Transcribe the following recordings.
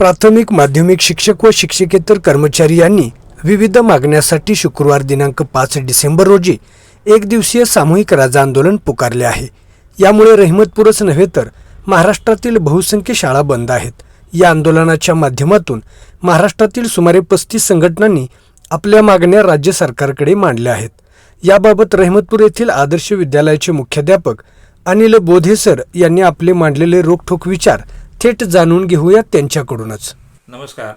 प्राथमिक माध्यमिक शिक्षक व शिक्षकेतर कर्मचारी यांनी विविध मागण्यासाठी शुक्रवार दिनांक 5 डिसेंबर रोजी एक दिवसीय सामूहिक राजा आंदोलन पुकारले आहे। यामुळे रहिमतपूरच नव्हे तर महाराष्ट्रातील बहुसंख्य शाळा बंद आहेत। या आंदोलनाच्या माध्यमातून महाराष्ट्रातील सुमारे 35 संघटनांनी आपल्या मागण्या राज्य सरकारकडे मांडल्या आहेत। याबाबत रहिमतपूर येथील आदर्श विद्यालयाचे मुख्याध्यापक अनिल बोधे सर यांनी आपले मांडलेले रोखठोक विचार थेट जाणून घेऊया त्यांच्याकडूनच। नमस्कार,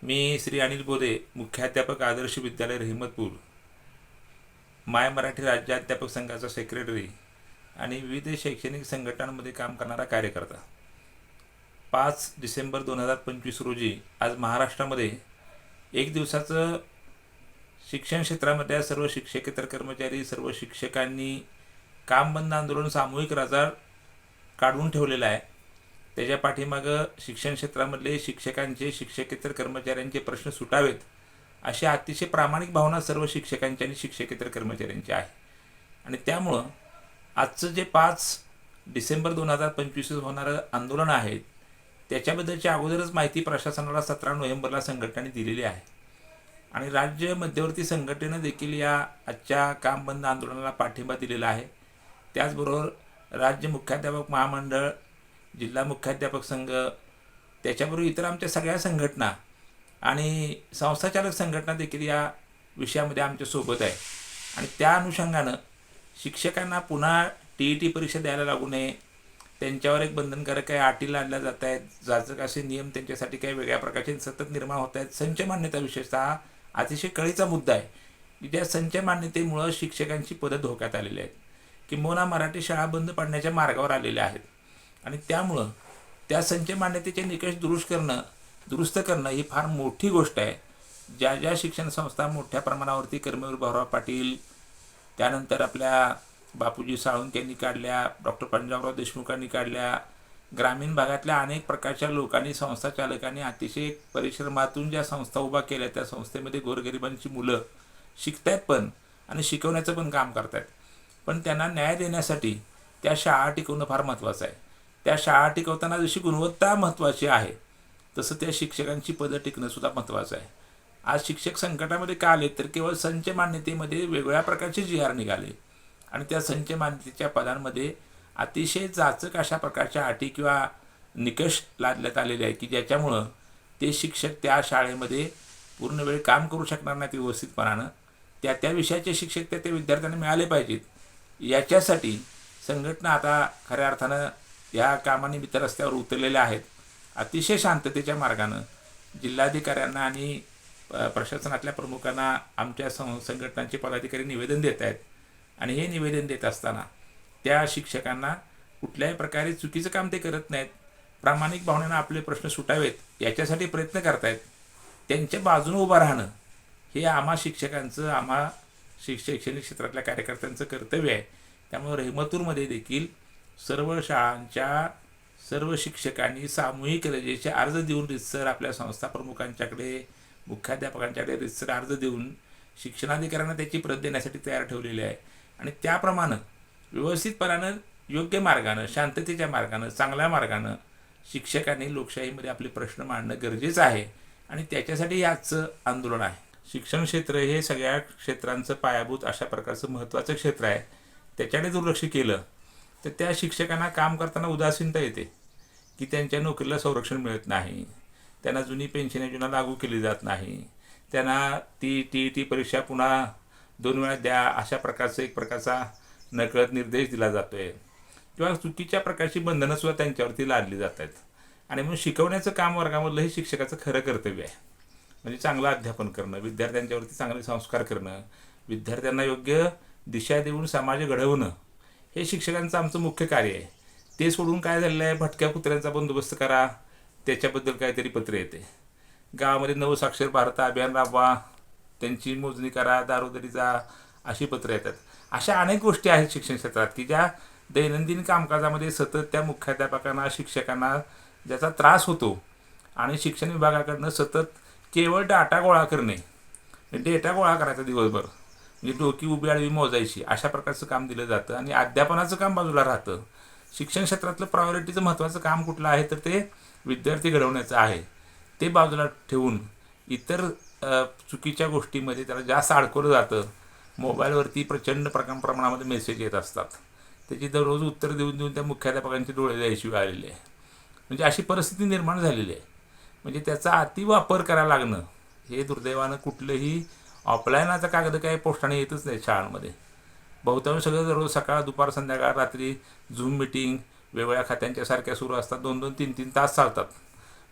मी श्री अनिल बोधे, मुख्याध्यापक आदर्श विद्यालय रहिमतपूर, माय मराठी राज्य अध्यापक संघाचा सेक्रेटरी आणि विविध शैक्षणिक संघटनांमध्ये काम करणारा कार्यकर्ता। 5 डिसेंबर 2025 रोजी आज महाराष्ट्रामध्ये एक दिवसाचं शिक्षण क्षेत्रामध्ये सर्व शिक्षकेतर कर्मचारी, सर्व शिक्षकांनी काम बंद आंदोलन सामूहिक राजा काढून ठेवलेलं आहे। त्याच्या पाठीमागं शिक्षण क्षेत्रामधले शिक्षकांचे, शिक्षकेतर कर्मचाऱ्यांचे प्रश्न सुटावेत अशी अतिशय प्रामाणिक भावना सर्व शिक्षकांची आणि शिक्षकेतर कर्मचाऱ्यांची आहे। आणि त्यामुळं आजचं जे 5 डिसेंबर 2025 होणारं आंदोलन आहे त्याच्याबद्दलची अगोदरच माहिती प्रशासनाला 17 नोव्हेंबरला संघटनांनी दिलेली आहे। आणि राज्य मध्यवर्ती संघटनेनं देखील या आजच्या काम बंद आंदोलनाला पाठिंबा दिलेला आहे। त्याचबरोबर राज्य मुख्याध्यापक महामंडळ, जिल्हा मुख्याध्यापक संघ, त्याच्याबरोबर इतर आमच्या सगळ्या संघटना आणि संस्थाचालक संघटना देखील या विषयामध्ये आमच्यासोबत आहे। आणि त्या अनुषंगानं शिक्षकांना पुन्हा TET परीक्षा द्यायला लागू नये, त्यांच्यावर एक बंधनकारक काही अटी लादल्या जात आहेत, जाचक असे नियम त्यांच्यासाठी काही वेगळ्या प्रकारचे सतत निर्माण होत आहेत। संच मान्यता विशेषतः अतिशय कळीचा मुद्दा आहे की ज्या संच मान्यतेमुळं शिक्षकांची पदं धोक्यात आलेली आहेत, किंबहुना मराठी शाळा बंद पडण्याच्या मार्गावर आलेल्या आहेत। आणि त्यामुळं त्या संच मान्यतेचे निकष दुरुस्त करणं ही फार मोठी गोष्ट आहे। ज्या ज्या शिक्षण संस्था मोठ्या प्रमाणावरती कर्मवीर भाऊराव पाटील, त्यानंतर आपल्या बापूजी साळुंखे यांनी काढल्या, डॉक्टर पंजाबराव देशमुखांनी काढल्या, ग्रामीण भागातल्या अनेक प्रकारच्या लोकांनी, संस्था चालकांनी अतिशय परिश्रमातून ज्या संस्था उभा केल्या, त्या संस्थेमध्ये गोरगरिबांची मुलं शिकतायत पण आणि शिकवण्याचं पण काम करतायत। पण त्यांना न्याय देण्यासाठी त्या शाळा टिकवणं फार महत्त्वाचं आहे। त्या शाळा टिकवताना जशी गुणवत्ता महत्त्वाची आहे तसं त्या शिक्षकांची पदं टिकणं सुद्धा महत्त्वाचं आहे। आज शिक्षक संकटामध्ये का आले तर केवळ संच मान्यतेमध्ये वेगवेगळ्या प्रकारचे GR निघाले आणि त्या संच मान्यतेच्या पदांमध्ये अतिशय जाचक अशा प्रकारच्या अटी किंवा निकष लादण्यात आलेले आहेत की ज्याच्यामुळं ते शिक्षक त्या शाळेमध्ये पूर्ण वेळ काम करू शकणार नाहीत व्यवस्थितपणानं। त्या विषयाचे शिक्षक त्या विद्यार्थ्यांना मिळाले पाहिजेत। याच्यासाठी संघटना आता खऱ्या अर्थानं या कामानिमित्त रस्त्यावर उतरलेल्या आहेत। अतिशय शांततेच्या मार्गानं जिल्हाधिकाऱ्यांना आणि प्रशासनातल्या प्रमुखांना आमच्या संघटनांचे पदाधिकारी निवेदन देत आहेत। आणि हे निवेदन देत असताना त्या शिक्षकांना कुठल्याही प्रकारे चुकीचं काम ते करत नाहीत, प्रामाणिक भावनेनं आपले प्रश्न सुटावेत याच्यासाठी प्रयत्न करतायत। त्यांच्या बाजूने उभं राहणं हे आम्हा शिक्षकांचं, आम्हा शैक्षणिक क्षेत्रातल्या कार्यकर्त्यांचं कर्तव्य आहे। त्यामुळे रहिमतपूरमध्ये देखील सर्व शाळांच्या सर्व शिक्षकांनी सामूहिक रजेचे अर्ज देऊन रितसर आपल्या संस्था प्रमुखांच्याकडे, मुख्याध्यापकांच्याकडे रितसर अर्ज देऊन शिक्षणाधिकाऱ्यांना त्याची प्रत देण्यासाठी तयार ठेवलेली आहे। आणि त्याप्रमाणे व्यवस्थितपणानं, योग्य मार्गानं, शांततेच्या मार्गानं, चांगल्या मार्गानं शिक्षकांनी लोकशाहीमध्ये आपले प्रश्न मांडणं गरजेचं आहे। आणि त्याच्यासाठी आजचं आंदोलन आहे। शिक्षण क्षेत्र हे सगळ्या क्षेत्रांचं पायाभूत अशा प्रकारचं महत्त्वाचं क्षेत्र आहे। त्याच्याकडे दुर्लक्ष केलं तर त्या शिक्षकांना काम करताना उदासीनता येते की त्यांच्या नोकरीला संरक्षण मिळत नाही, त्यांना जुनी पेन्शन योजना लागू केली जात नाही, त्यांना ती TET परीक्षा पुन्हा 2 वेळा द्या अशा प्रकारचं एक प्रकारचा नकळत निर्देश दिला जातो आहे, किंवा चुकीच्या प्रकारची बंधनंसुद्धा त्यांच्यावरती लादली जात आहेत। आणि म्हणून शिकवण्याचं काम वर्गामधलं हे शिक्षकाचं खरं कर्तव्य आहे। म्हणजे चांगलं अध्यापन करणं, विद्यार्थ्यांच्यावरती चांगले संस्कार करणं, विद्यार्थ्यांना योग्य दिशा देऊन समाज घडवणं हे शिक्षकांचं आमचं मुख्य कार्य आहे। ते सोडून काय झालेलं आहे, भटक्या कुत्र्यांचा बंदोबस्त करा, त्याच्याबद्दल काहीतरी पत्र येते, गावामध्ये नवसाक्षर भारत अभियान राबवा, त्यांची मोजणी करा, दारोदारीचा अशी पत्र येतात। अशा अनेक गोष्टी आहेत शिक्षण क्षेत्रात की ज्या दैनंदिन कामकाजामध्ये सतत त्या मुख्याध्यापकांना, शिक्षकांना ज्याचा त्रास होतो। आणि शिक्षण विभागाकडनं सतत केवळ डाटा गोळा करणे, डेटा गोळा करायचा दिवसभर, म्हणजे डोकी उभी आडवी मोजायची अशा प्रकारचं काम दिलं जातं आणि अध्यापनाचं काम बाजूला राहतं। शिक्षण क्षेत्रातलं प्रायोरिटीचं महत्त्वाचं काम कुठलं आहे तर ते विद्यार्थी घडवण्याचं आहे ते बाजूला ठेवून इतर चुकीच्या गोष्टीमध्ये त्याला जास्त अडकवलं जातं. मोबाईलवरती प्रचंड प्रमाणामध्ये मेसेज येत असतात. त्याची दररोज उत्तर देऊन देऊन त्या मुख्याध्यापकांचे डोळे द्यायची वेळ आलेली आहे. म्हणजे अशी परिस्थिती निर्माण झालेली आहे. म्हणजे त्याचा अतिवापर करायला लागणं हे दुर्दैवानं कुठलंही ऑफलाईनाचा कागद काही पोस्टाने येतच नाही शाळांमध्ये. बहुतांश सगळं दररोज सकाळ दुपार संध्याकाळ रात्री झूम मिटिंग वेगवेगळ्या खात्यांच्या सारख्या सुरू असतात. 2-2 3-3 तास चालतात.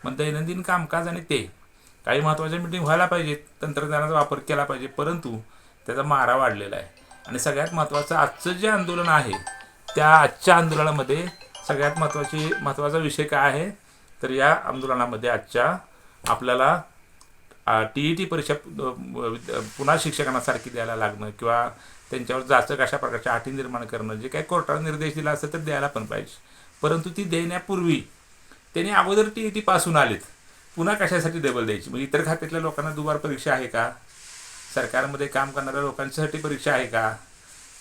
मग दैनंदिन कामकाज आणि ते काही महत्त्वाच्या मिटिंग व्हायला पाहिजेत, तंत्रज्ञानाचा वापर केला पाहिजे, परंतु त्याचा मारा वाढलेला आहे. आणि सगळ्यात आजचं जे आंदोलन आहे त्या आजच्या आंदोलनामध्ये सगळ्यात महत्त्वाचा विषय काय आहे तर या आंदोलनामध्ये आजच्या आपल्याला TET परीक्षा पुन्हा शिक्षकांना सारखी द्यायला लागणं किंवा त्यांच्यावर जाचक अशा प्रकारच्या अटी निर्माण करणं, जे काही कोर्टाने निर्देश दिला असेल तर द्यायला पण पाहिजे. परंतु ती देण्यापूर्वी त्यांनी अगोदर TET पासून आलेत, पुन्हा कशासाठी डबल द्यायची? मग इतर खात्यातल्या लोकांना दुबार परीक्षा आहे का? सरकारमध्ये काम करणाऱ्या लोकांच्यासाठी परीक्षा आहे का?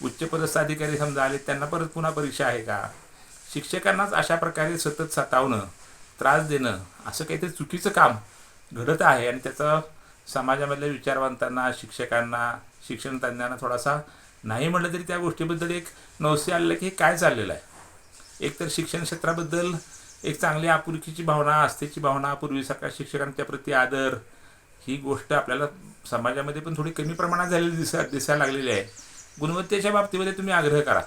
उच्चपदस्थ अधिकारी समजा आले त्यांना परत पुन्हा परीक्षा आहे का? शिक्षकांनाच अशा प्रकारे सतत सतावणं, त्रास देणं असं काहीतरी चुकीचं काम घडत आहे. आणि त्याचा समाजामधल्या विचारवंतांना, शिक्षकांना, शिक्षण तज्ज्ञांना थोडासा नाही म्हटलं तरी त्या गोष्टीबद्दल एक नवसे आलेलं की हे काय चाललेलं आहे. एकतर शिक्षण क्षेत्राबद्दल एक चांगली आपुलकीची भावना, आस्थेची भावना, पूर्वीसारखा शिक्षकांच्या प्रती आदर, ही गोष्ट आपल्याला समाजामध्ये पण थोडी कमी प्रमाणात झालेली दिसायला लागलेली आहे. गुणवत्तेच्या बाबतीमध्ये तुम्ही आग्रह करा,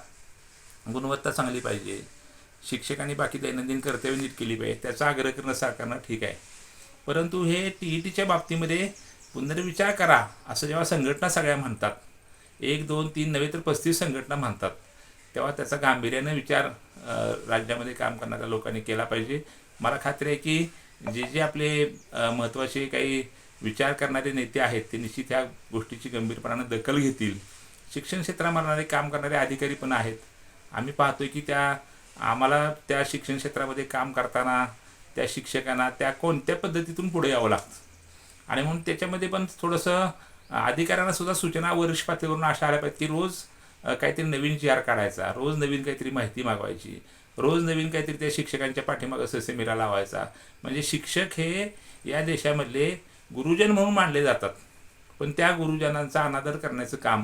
गुणवत्ता चांगली पाहिजे, शिक्षकांनी बाकी दैनंदिन कर्तव्य नीट केली पाहिजे, त्याचा आग्रह करणं सरकारनं ठीक आहे. परंतु हे TETच्या बाबतीमध्ये पुनर्विचार करा असं जेव्हा संघटना सगळ्या म्हणतात, 1, 2, 3 नव्हे तर 35 संघटना म्हणतात, तेव्हा त्याचा गांभीर्याने विचार राज्यामध्ये काम करणाऱ्या लोकांनी केला पाहिजे. मला खात्री आहे की जे आपले महत्त्वाचे काही विचार करणारे नेते आहेत ते निश्चित ह्या गोष्टीची गंभीरपणाने दखल घेतील. शिक्षण क्षेत्रामध्ये काम करणारे अधिकारी पण आहेत. आम्ही पाहतोय की आम्हाला त्या शिक्षण क्षेत्रामध्ये काम करताना त्या शिक्षकांना त्या कोणत्या पद्धतीतून पुढे यावं लागतं. आणि म्हणून त्याच्यामध्ये पण थोडंसं अधिकाऱ्यांना सुद्धा सूचना वरिष्ठ पातळीवरून अशा आल्या पाहिजेत की रोज काहीतरी नवीन GR काढायचा, रोज नवीन काहीतरी माहिती मागवायची, रोज नवीन काहीतरी त्या शिक्षकांच्या पाठीमागं ससेमिरा लावायचा. म्हणजे शिक्षक हे या देशामधले गुरुजन म्हणून मानले जातात, पण त्या गुरुजनांचा अनादर करण्याचं काम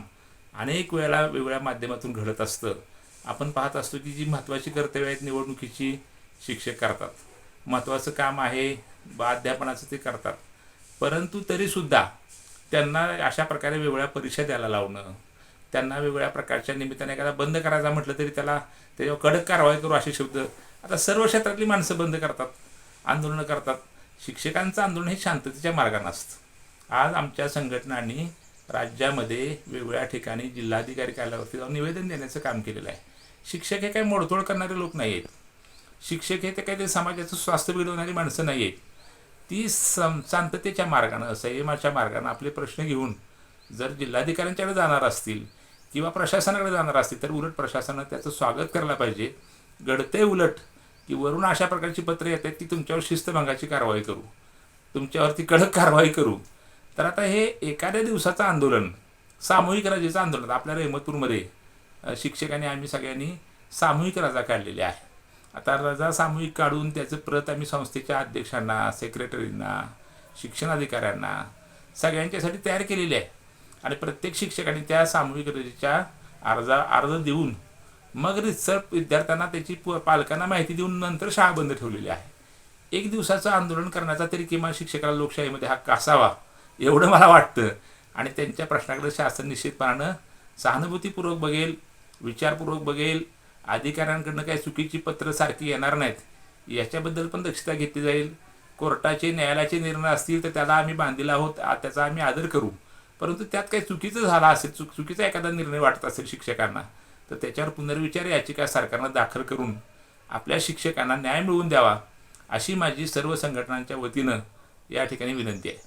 अनेक वेळेला वेगवेगळ्या माध्यमातून घडत असतं. आपण पाहत असतो की जी महत्त्वाची कर्तव्य आहेत निवडणुकीची शिक्षक करतात, महत्त्वाचं काम आहे अध्यापनाचं ते करतात, परंतु तरीसुद्धा त्यांना अशा प्रकारे वेगवेगळ्या परीक्षा द्यायला लावणं, त्यांना वेगवेगळ्या प्रकारच्या निमित्ताने एखादा बंद करायचा म्हटलं तरी त्याच्यावर कडक कारवाई करू असे शब्द आता सर्व क्षेत्रातली माणसं बंद करतात, आंदोलनं करतात. शिक्षकांचं आंदोलन हे शांततेच्या मार्गानं असतं. आज आमच्या संघटनांनी राज्यामध्ये वेगवेगळ्या ठिकाणी जिल्हाधिकारी कार्यालयावरती जाऊन निवेदन देण्याचं काम केलेलं आहे. शिक्षक हे काही मोडतोड करणारे लोक नाही आहेत. शिक्षक हे ते काहीतरी समाजाचं स्वास्थ्य बिघडवणारी माणसं नाही आहेत. ती शांततेच्या मार्गानं, संयमाच्या मार्गानं आपले प्रश्न घेऊन जर जिल्हाधिकाऱ्यांच्याकडे जाणार असतील किंवा प्रशासनाकडे जाणार असतील तर उलट प्रशासनानं त्याचं स्वागत करायला पाहिजे. घडते उलट की वरून अशा प्रकारची पत्रं येत आहेत की तुमच्यावर शिस्तभंगाची कारवाई करू, तुमच्यावरती कडक कारवाई करू. तर आता हे एखाद्या दिवसाचं आंदोलन, सामूहिक रजेचं आंदोलन आपल्या रहमतपूरमध्ये शिक्षकांनी आम्ही सगळ्यांनी सामूहिक रजा काढलेली आहे. आता रजा सामूहिक काढून त्याचं प्रत आम्ही संस्थेच्या अध्यक्षांना, सेक्रेटरींना, शिक्षणाधिकाऱ्यांना सगळ्यांच्यासाठी तयार केलेली आहे. आणि प्रत्येक शिक्षकांनी त्या सामूहिक रजेच्या अर्ज देऊन मग रितसर विद्यार्थ्यांना त्याची पालकांना माहिती देऊन नंतर शाळा बंद ठेवलेली आहे. एक दिवसाचं आंदोलन करण्याचा तरी किमान शिक्षकाला लोकशाहीमध्ये हक्क असावा एवढं मला वाटतं. आणि त्यांच्या प्रश्नाकडे शासन निश्चितपणानं सहानुभूतीपूर्वक बघेल, विचारपूर्वक बघेल. अधिकाऱ्यांकडनं काही चुकीची पत्रं सारखी येणार नाहीत याच्याबद्दल पण दक्षता घेतली जाईल. कोर्टाचे न्यायालयाचे निर्णय असतील तर त्याला आम्ही बांधील आहोत, त्याचा आम्ही आदर करू. परंतु त्यात काही चुकीचं झालं असेल, चुकीचा एखादा निर्णय वाटत असेल शिक्षकांना, तर त्याच्यावर पुनर्विचार याचिका सरकारनं दाखल करून आपल्या शिक्षकांना न्याय मिळवून द्यावा अशी माझी सर्व संघटनांच्या वतीनं या ठिकाणी विनंती आहे.